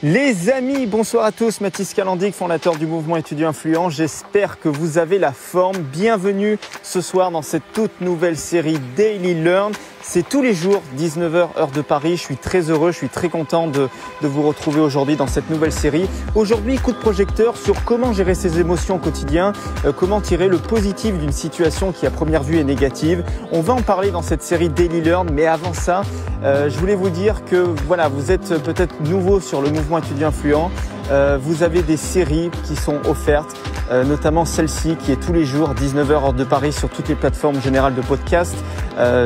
Les amis, bonsoir à tous, Mathis Calandic, fondateur du mouvement étudiant influent. J'espère que vous avez la forme. Bienvenue ce soir dans cette toute nouvelle série Daily Learn. C'est tous les jours, 19h, heure de Paris. Je suis très heureux, je suis très content de vous retrouver aujourd'hui dans cette nouvelle série. Aujourd'hui, coup de projecteur sur comment gérer ses émotions au quotidien, comment tirer le positif d'une situation qui à première vue est négative. On va en parler dans cette série Daily Learn, mais avant ça, je voulais vous dire que voilà, vous êtes peut-être nouveau sur le mouvement étudiant influent. Vous avez des séries qui sont offertes, notamment celle-ci qui est tous les jours 19h heure de Paris sur toutes les plateformes générales de podcast,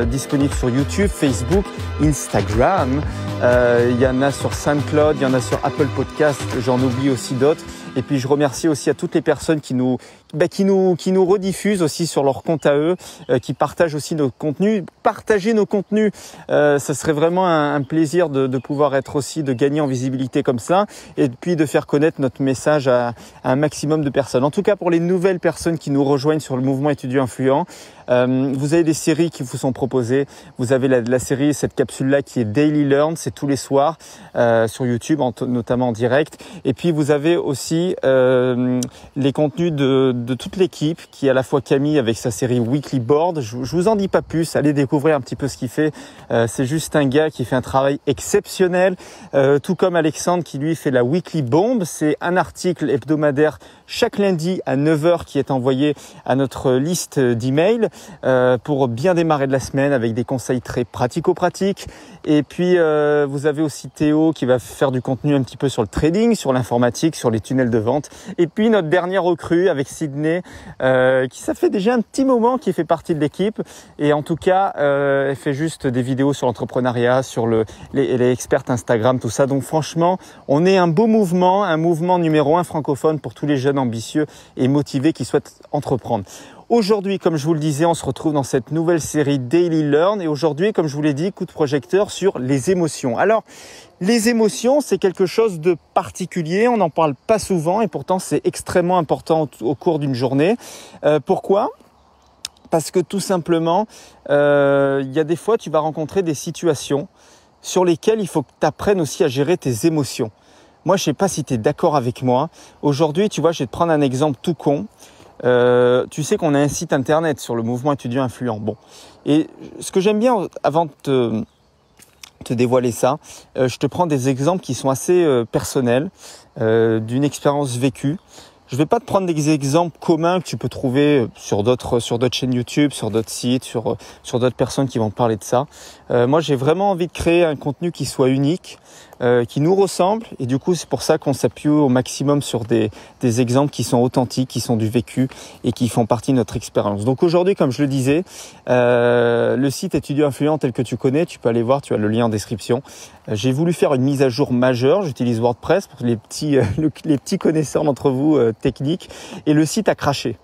disponibles sur YouTube, Facebook, Instagram. Il y en a sur SoundCloud, il y en a sur Apple Podcast, j'en oublie aussi d'autres. Et puis je remercie aussi à toutes les personnes qui nous rediffusent aussi sur leur compte à eux, qui partagent aussi nos contenus. Partagez nos contenus, ça serait vraiment un plaisir de pouvoir être aussi, de gagner en visibilité comme ça, et puis de faire connaître notre message à un maximum de personnes. En tout cas, pour les nouvelles personnes qui nous rejoignent sur le mouvement étudiant influent, vous avez des séries qui vous sont proposées. Vous avez la série, cette capsule-là qui est Daily Learn, c'est tous les soirs sur YouTube, notamment en direct. Et puis vous avez aussi les contenus de toute l'équipe, qui est à la fois Camille avec sa série Weekly Board. Je vous en dis pas plus, allez découvrir un petit peu ce qu'il fait. C'est juste un gars qui fait un travail exceptionnel, tout comme Alexandre qui lui fait la Weekly Bomb. C'est un article hebdomadaire chaque lundi à 9h qui est envoyé à notre liste d'emails pour bien démarrer de la semaine avec des conseils très pratico-pratiques. Et puis vous avez aussi Théo qui va faire du contenu un petit peu sur le trading, sur l'informatique, sur les tunnels de vente. Et puis notre dernière recrue avec Sydney qui ça fait déjà un petit moment qui fait partie de l'équipe, et en tout cas elle fait juste des vidéos sur l'entrepreneuriat, sur les experts Instagram, tout ça. Donc franchement, on est un beau mouvement, un mouvement numéro 1 francophone pour tous les jeunes ambitieux et motivés qui souhaitent entreprendre. Aujourd'hui, comme je vous le disais, on se retrouve dans cette nouvelle série Daily Learn, et aujourd'hui, comme je vous l'ai dit, coup de projecteur sur les émotions. Alors, les émotions, c'est quelque chose de particulier, on n'en parle pas souvent et pourtant c'est extrêmement important au cours d'une journée. Pourquoi ? Parce que tout simplement, il y a des fois, tu vas rencontrer des situations sur lesquelles il faut que tu apprennes aussi à gérer tes émotions. Moi, je ne sais pas si tu es d'accord avec moi. Aujourd'hui, tu vois, je vais te prendre un exemple tout con. Tu sais qu'on a un site internet sur le mouvement étudiant influent. Bon, et ce que j'aime bien, avant de te dévoiler ça, je te prends des exemples qui sont assez personnels, d'une expérience vécue. Je vais pas te prendre des exemples communs que tu peux trouver sur d'autres chaînes YouTube, sur d'autres sites, sur d'autres personnes qui vont te parler de ça. Moi, j'ai vraiment envie de créer un contenu qui soit unique, qui nous ressemble, et du coup, c'est pour ça qu'on s'appuie au maximum sur des exemples qui sont authentiques, qui sont du vécu et qui font partie de notre expérience. Donc aujourd'hui, comme je le disais, le site étudiant influent tel que tu connais, tu peux aller voir, tu as le lien en description. J'ai voulu faire une mise à jour majeure, j'utilise WordPress pour les petits connaisseurs d'entre vous techniques, et le site a craché.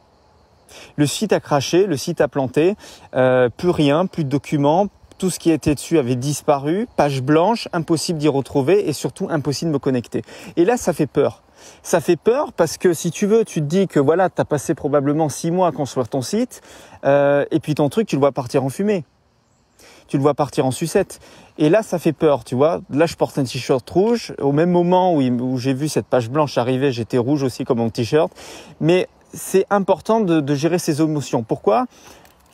Le site a craché, le site a planté, plus rien, plus de documents, tout ce qui était dessus avait disparu, page blanche, impossible d'y retrouver et surtout impossible de me connecter. Et là, ça fait peur. Ça fait peur parce que si tu veux, tu te dis que voilà, tu as passé probablement 6 mois à construire ton site, et puis ton truc, tu le vois partir en fumée. Tu le vois partir en sucette. Et là, ça fait peur, tu vois. Là, je porte un t-shirt rouge. Au même moment où j'ai vu cette page blanche arriver, j'étais rouge aussi comme mon t-shirt. Mais c'est important de gérer ses émotions. Pourquoi ?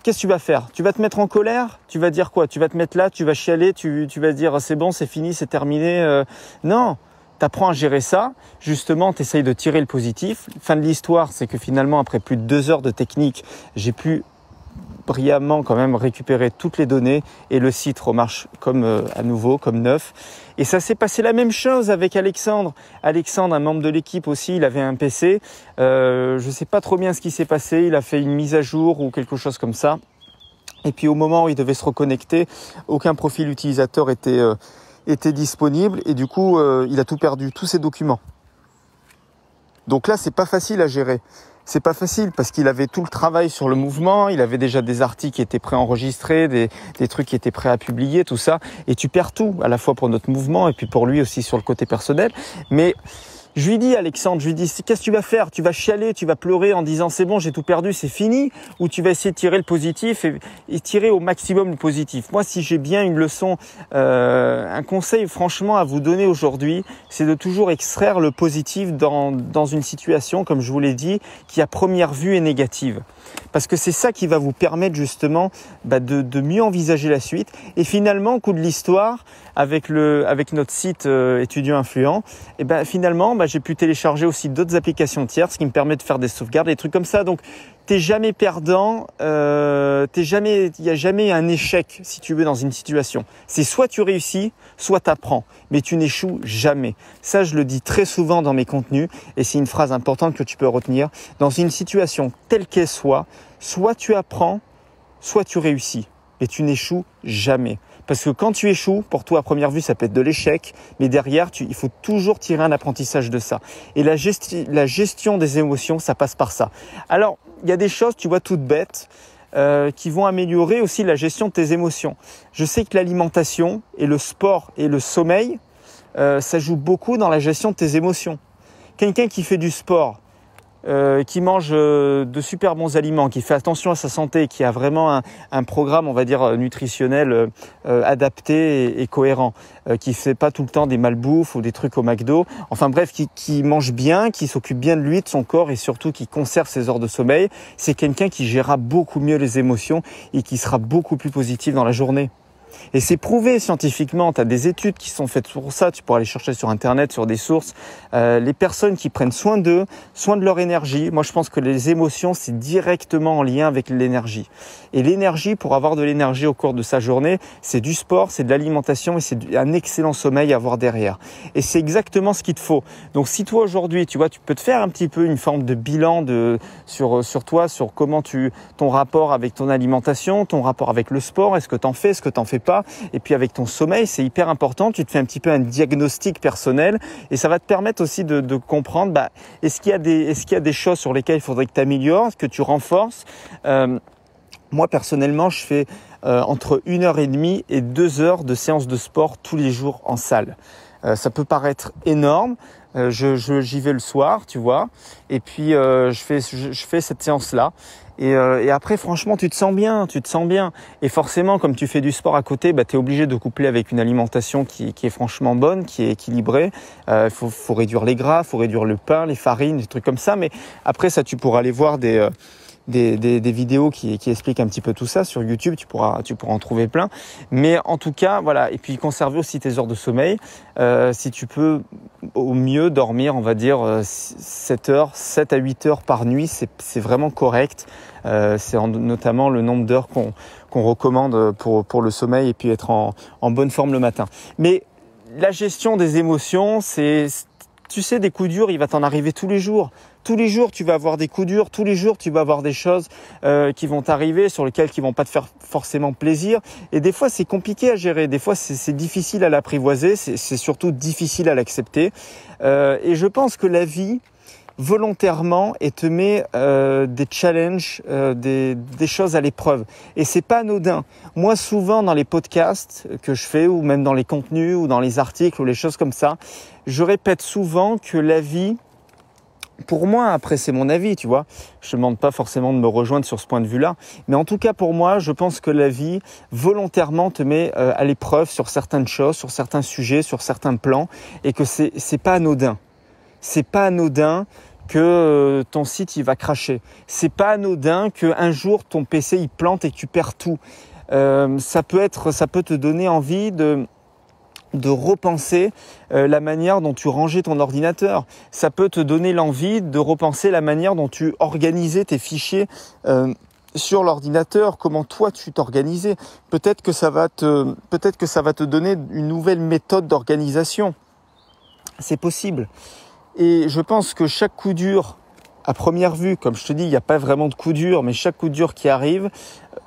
Qu'est-ce que tu vas faire ? Tu vas te mettre en colère ? Tu vas dire quoi ? Tu vas te mettre là, tu vas chialer, tu vas dire c'est bon, c'est fini, c'est terminé. Non, tu apprends à gérer ça. Justement, tu essayes de tirer le positif. Fin de l'histoire, c'est que finalement, après plus de 2 heures de technique, j'ai pu brillamment quand même récupérer toutes les données et le site remarche comme à nouveau, comme neuf. Et ça s'est passé la même chose avec Alexandre. Alexandre, un membre de l'équipe aussi, il avait un PC. Je sais pas trop bien ce qui s'est passé. Il a fait une mise à jour ou quelque chose comme ça. Et puis au moment où il devait se reconnecter, aucun profil utilisateur était disponible. Et du coup, il a tout perdu, tous ses documents. Donc là, c'est pas facile à gérer. C'est pas facile parce qu'il avait tout le travail sur le mouvement, il avait déjà des articles qui étaient préenregistrés, des trucs qui étaient prêts à publier, tout ça. Et tu perds tout, à la fois pour notre mouvement et puis pour lui aussi sur le côté personnel. Mais Je lui dis, Alexandre, qu'est-ce que tu vas faire? Tu vas chialer, tu vas pleurer en disant c'est bon, j'ai tout perdu, c'est fini? Ou tu vas essayer de tirer le positif et tirer au maximum le positif? Moi, si j'ai bien une leçon, un conseil franchement à vous donner aujourd'hui, c'est de toujours extraire le positif dans une situation, comme je vous l'ai dit, qui à première vue est négative. Parce que c'est ça qui va vous permettre justement de mieux envisager la suite. Et finalement, au coup de l'histoire, avec notre site étudiant influent, et finalement, j'ai pu télécharger aussi d'autres applications tierces qui me permettent de faire des sauvegardes, des trucs comme ça. Donc, t'es jamais perdant, il y a jamais un échec si tu veux dans une situation. C'est soit tu réussis, soit tu apprends, mais tu n'échoues jamais. Ça, je le dis très souvent dans mes contenus et c'est une phrase importante que tu peux retenir. Dans une situation telle qu'elle soit tu apprends, soit tu réussis, et tu n'échoues jamais. Parce que quand tu échoues, pour toi à première vue, ça peut être de l'échec, mais derrière, il faut toujours tirer un apprentissage de ça. Et la gestion des émotions, ça passe par ça. Alors, il y a des choses, tu vois, toutes bêtes, qui vont améliorer aussi la gestion de tes émotions. Je sais que l'alimentation et le sport et le sommeil, ça joue beaucoup dans la gestion de tes émotions. Quelqu'un qui fait du sport, qui mange de super bons aliments, qui fait attention à sa santé, qui a vraiment un programme, on va dire, nutritionnel adapté et cohérent, qui fait pas tout le temps des malbouffes ou des trucs au McDo, enfin bref, qui mange bien, qui s'occupe bien de lui, de son corps et surtout qui conserve ses heures de sommeil, c'est quelqu'un qui gérera beaucoup mieux les émotions et qui sera beaucoup plus positif dans la journée. Et c'est prouvé scientifiquement, tu as des études qui sont faites pour ça, tu pourras aller chercher sur internet, sur des sources. Les personnes qui prennent soin d'eux, soin de leur énergie, moi je pense que les émotions c'est directement en lien avec l'énergie. Et l'énergie, pour avoir de l'énergie au cours de sa journée, c'est du sport, c'est de l'alimentation et c'est un excellent sommeil à avoir derrière. Et c'est exactement ce qu'il te faut. Donc si toi aujourd'hui, tu vois, tu peux te faire un petit peu une forme de bilan sur toi, sur comment ton rapport avec ton alimentation, ton rapport avec le sport, est-ce que tu en fais, est-ce que tu en fais pas, et puis avec ton sommeil, c'est hyper important, tu te fais un petit peu un diagnostic personnel et ça va te permettre aussi de comprendre est-ce qu'il y a des choses sur lesquelles il faudrait que tu améliores, que tu renforces. Moi personnellement, je fais entre 1h30 et 2 heures de séance de sport tous les jours en salle. Ça peut paraître énorme, j'y vais le soir, tu vois, et puis je fais cette séance-là. Et après, franchement, tu te sens bien. Et forcément, comme tu fais du sport à côté, tu es obligé de coupler avec une alimentation qui est franchement bonne, qui est équilibrée. Faut réduire les gras, faut réduire le pain, les farines, des trucs comme ça. Mais après, ça, tu pourras aller voir des vidéos qui expliquent un petit peu tout ça sur YouTube, tu pourras en trouver plein. Mais en tout cas, voilà. Et puis conserver aussi tes heures de sommeil. Si tu peux au mieux dormir, on va dire 7 à 8 heures par nuit, c'est vraiment correct. C'est notamment le nombre d'heures qu'on recommande pour le sommeil et puis être en bonne forme le matin. Mais la gestion des émotions, tu sais, des coups durs, il va t'en arriver tous les jours. Tous les jours, tu vas avoir des coups durs. Tous les jours, tu vas avoir des choses qui vont t'arriver, sur lesquelles qui vont pas te faire forcément plaisir. Et des fois, c'est compliqué à gérer. Des fois, c'est difficile à l'apprivoiser. C'est surtout difficile à l'accepter. Et je pense que la vie, volontairement, et te met des challenges, des choses à l'épreuve. Et c'est pas anodin. Moi, souvent, dans les podcasts que je fais, ou même dans les contenus, ou dans les articles, ou les choses comme ça, je répète souvent que la vie, pour moi, après c'est mon avis, tu vois, je ne demande pas forcément de me rejoindre sur ce point de vue-là, mais en tout cas pour moi, je pense que la vie volontairement te met à l'épreuve sur certaines choses, sur certains sujets, sur certains plans, et que c'est pas anodin. C'est pas anodin que ton site il va cracher. C'est pas anodin qu'un jour ton PC il plante et que tu perds tout. Ça peut te donner envie de repenser la manière dont tu rangeais ton ordinateur. Ça peut te donner l'envie de repenser la manière dont tu organisais tes fichiers sur l'ordinateur, comment toi tu t'organisais. Peut-être que ça va te donner une nouvelle méthode d'organisation. C'est possible. Et je pense que chaque coup dur, à première vue, comme je te dis, il n'y a pas vraiment de coup dur, mais chaque coup dur qui arrive,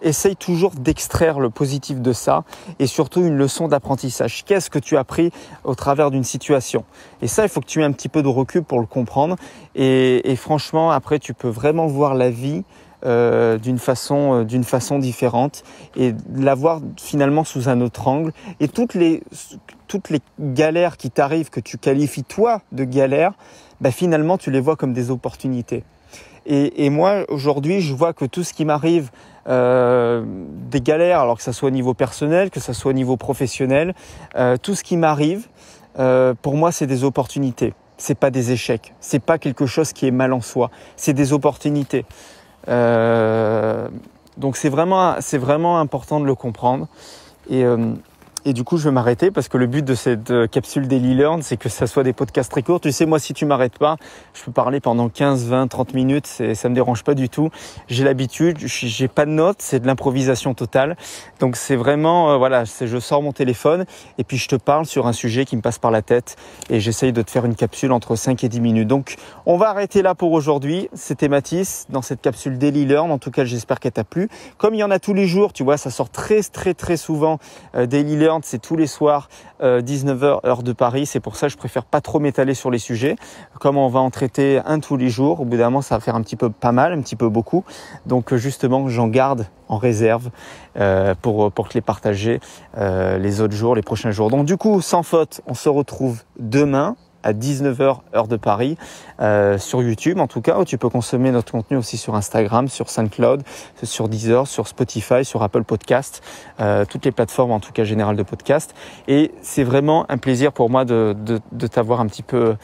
essaye toujours d'extraire le positif de ça et surtout une leçon d'apprentissage. Qu'est-ce que tu as appris au travers d'une situation? Et ça, il faut que tu aies un petit peu de recul pour le comprendre. Et franchement, après, tu peux vraiment voir la vie d'une façon différente et la voir finalement sous un autre angle. Et toutes les galères qui t'arrivent, que tu qualifies toi de galères, finalement tu les vois comme des opportunités. Et moi aujourd'hui je vois que tout ce qui m'arrive, des galères, alors que ça soit au niveau personnel, que ça soit au niveau professionnel, tout ce qui m'arrive, pour moi c'est des opportunités. C'est pas des échecs, c'est pas quelque chose qui est mal en soi, c'est des opportunités. Donc c'est vraiment important de le comprendre. Et du coup, je vais m'arrêter parce que le but de cette capsule Daily Learn, c'est que ça soit des podcasts très courts. Tu sais, moi, si tu m'arrêtes pas, je peux parler pendant 15, 20, 30 minutes. Ça me dérange pas du tout. J'ai l'habitude, j'ai pas de notes, c'est de l'improvisation totale. Donc, c'est vraiment, je sors mon téléphone et puis je te parle sur un sujet qui me passe par la tête et j'essaye de te faire une capsule entre 5 et 10 minutes. Donc, on va arrêter là pour aujourd'hui. C'était Mathis dans cette capsule Daily Learn. En tout cas, j'espère qu'elle t'a plu. Comme il y en a tous les jours, tu vois, ça sort très, très, très souvent, Daily Learn. C'est tous les soirs 19h heure de Paris, c'est pour ça que je préfère pas trop m'étaler sur les sujets. Comme on va en traiter un tous les jours, au bout d'un moment ça va faire un petit peu pas mal, un petit peu beaucoup. Donc justement j'en garde en réserve pour te les partager les autres jours, les prochains jours. Donc du coup sans faute, on se retrouve demain à 19h heure de Paris sur YouTube en tout cas, où tu peux consommer notre contenu aussi sur Instagram, sur SoundCloud, sur Deezer, sur Spotify, sur Apple Podcast, toutes les plateformes en tout cas générales de podcast. Et c'est vraiment un plaisir pour moi de t'avoir un petit peu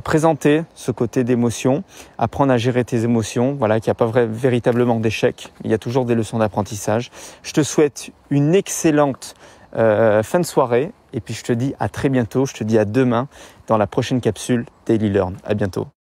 présenté ce côté d'émotion, apprendre à gérer tes émotions, voilà, qu'il n'y a pas véritablement d'échec, il y a toujours des leçons d'apprentissage. Je te souhaite une excellente fin de soirée et puis je te dis à très bientôt, je te dis à demain dans la prochaine capsule Daily Learn. À bientôt.